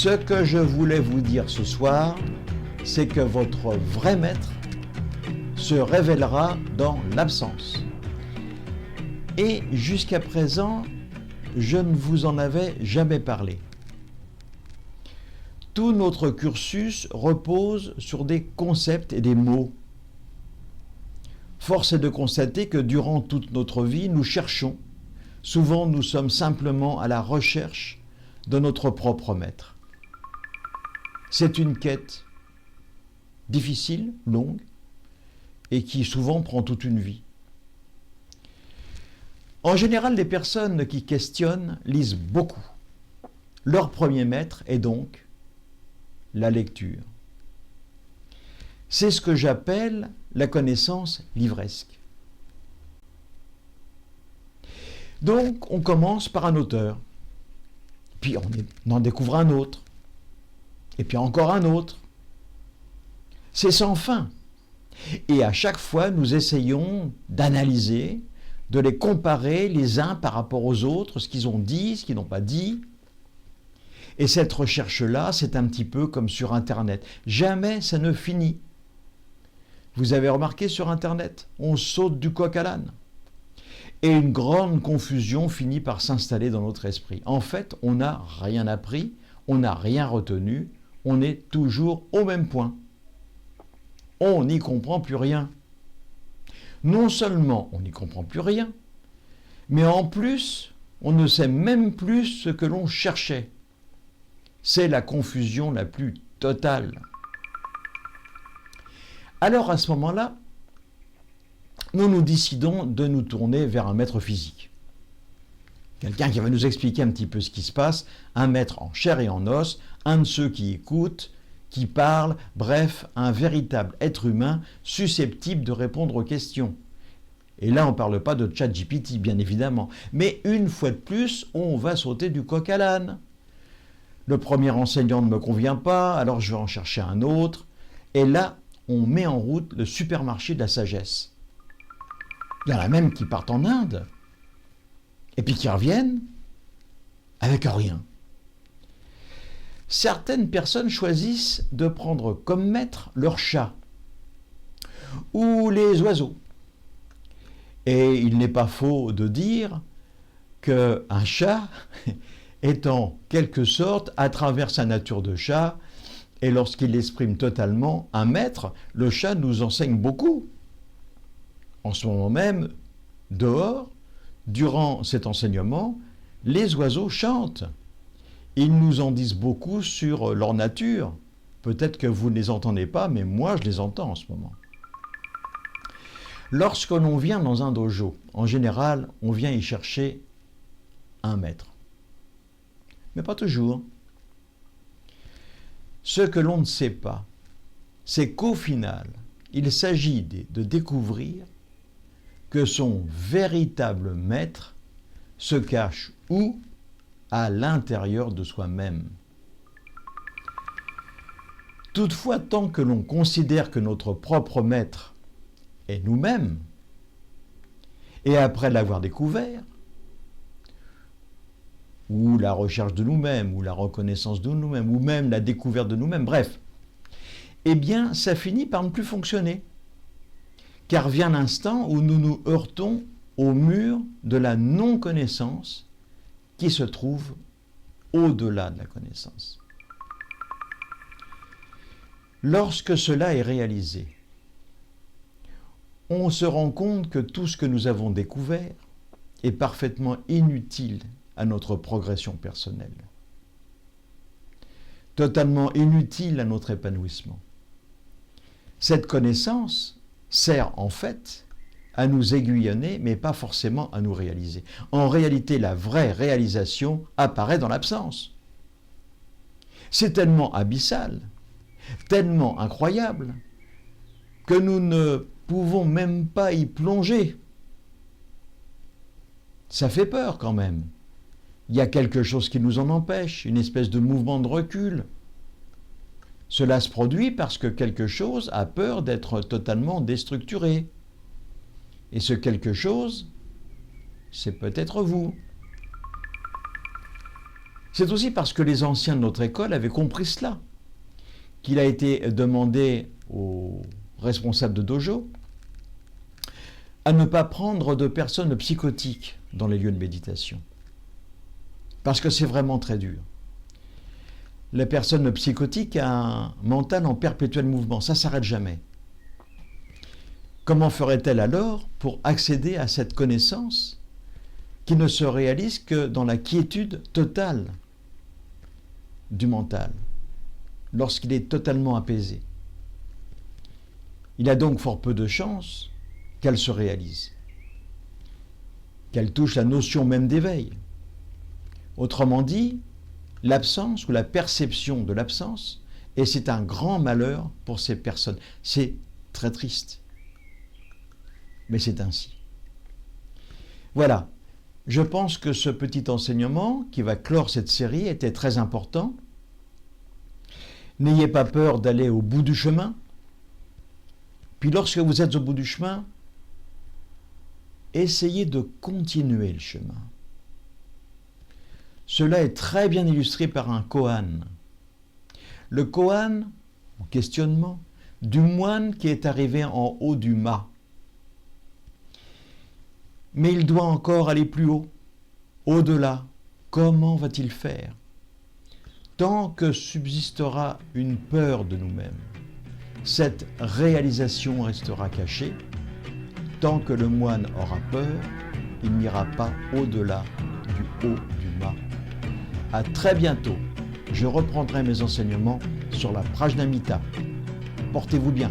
Ce que je voulais vous dire ce soir, c'est que votre vrai maître se révélera dans l'absence. Et jusqu'à présent, je ne vous en avais jamais parlé. Tout notre cursus repose sur des concepts et des mots. Force est de constater que durant toute notre vie, nous cherchons. Souvent, nous sommes simplement à la recherche de notre propre maître. C'est une quête difficile, longue, et qui souvent prend toute une vie. En général, les personnes qui questionnent lisent beaucoup. Leur premier maître est donc la lecture. C'est ce que j'appelle la connaissance livresque. Donc, on commence par un auteur, puis on en découvre un autre, et puis encore un autre. C'est sans fin. Et à chaque fois, nous essayons d'analyser, de les comparer les uns par rapport aux autres, ce qu'ils ont dit, ce qu'ils n'ont pas dit. Et cette recherche-là, c'est un petit peu comme sur Internet. Jamais ça ne finit. Vous avez remarqué sur Internet, on saute du coq à l'âne. Et une grande confusion finit par s'installer dans notre esprit. En fait, on n'a rien appris, on n'a rien retenu, on est toujours au même point. On n'y comprend plus rien. Non seulement on n'y comprend plus rien, mais en plus, on ne sait même plus ce que l'on cherchait. C'est la confusion la plus totale. Alors à ce moment-là, nous décidons de nous tourner vers un maître physique. Quelqu'un qui va nous expliquer un petit peu ce qui se passe, un maître en chair et en os, un de ceux qui écoutent, qui parle, bref, un véritable être humain susceptible de répondre aux questions. Et là, on ne parle pas de ChatGPT, bien évidemment. Mais une fois de plus, on va sauter du coq à l'âne. Le premier enseignant ne me convient pas, alors je vais en chercher un autre. Et là, on met en route le supermarché de la sagesse. Il y en a même qui partent en Inde, et puis qui reviennent avec rien. Certaines personnes choisissent de prendre comme maître leur chat ou les oiseaux. Et il n'est pas faux de dire qu'un chat est en quelque sorte, à travers sa nature de chat, et lorsqu'il l'exprime totalement, un maître, le chat nous enseigne beaucoup. En ce moment même, dehors, durant cet enseignement, les oiseaux chantent. Ils nous en disent beaucoup sur leur nature. Peut-être que vous ne les entendez pas, mais moi je les entends en ce moment. Lorsque l'on vient dans un dojo, en général, on vient y chercher un maître. Mais pas toujours. Ce que l'on ne sait pas, c'est qu'au final, il s'agit de découvrir que son véritable maître se cache où? À l'intérieur de soi-même. Toutefois, tant que l'on considère que notre propre maître est nous-mêmes, et après l'avoir découvert, ou la recherche de nous-mêmes, ou la reconnaissance de nous-mêmes, ou même la découverte de nous-mêmes, bref, eh bien, ça finit par ne plus fonctionner. Car vient l'instant où nous nous heurtons au mur de la non-connaissance qui se trouve au-delà de la connaissance. Lorsque cela est réalisé, on se rend compte que tout ce que nous avons découvert est parfaitement inutile à notre progression personnelle, totalement inutile à notre épanouissement. Cette connaissance sert en fait à nous aiguillonner, mais pas forcément à nous réaliser. En réalité, la vraie réalisation apparaît dans l'absence. C'est tellement abyssal, tellement incroyable, que nous ne pouvons même pas y plonger. Ça fait peur quand même. Il y a quelque chose qui nous en empêche, une espèce de mouvement de recul. Cela se produit parce que quelque chose a peur d'être totalement déstructuré. Et ce quelque chose, c'est peut-être vous. C'est aussi parce que les anciens de notre école avaient compris cela, qu'il a été demandé aux responsables de dojo à ne pas prendre de personnes psychotiques dans les lieux de méditation. Parce que c'est vraiment très dur. La personne psychotique a un mental en perpétuel mouvement, ça ne s'arrête jamais. Comment ferait-elle alors pour accéder à cette connaissance qui ne se réalise que dans la quiétude totale du mental, lorsqu'il est totalement apaisé? Il a donc fort peu de chances qu'elle se réalise, qu'elle touche la notion même d'éveil. Autrement dit, l'absence ou la perception de l'absence, et c'est un grand malheur pour ces personnes. C'est très triste, mais c'est ainsi. Voilà, je pense que ce petit enseignement qui va clore cette série était très important. N'ayez pas peur d'aller au bout du chemin. Puis lorsque vous êtes au bout du chemin, essayez de continuer le chemin. Cela est très bien illustré par un koan. Le koan, ou questionnement, du moine qui est arrivé en haut du mât. Mais il doit encore aller plus haut, au-delà. Comment va-t-il faire? Tant que subsistera une peur de nous-mêmes, cette réalisation restera cachée. Tant que le moine aura peur, il n'ira pas au-delà du haut du mât. À très bientôt. Je reprendrai mes enseignements sur la Prajnamita. Portez-vous bien.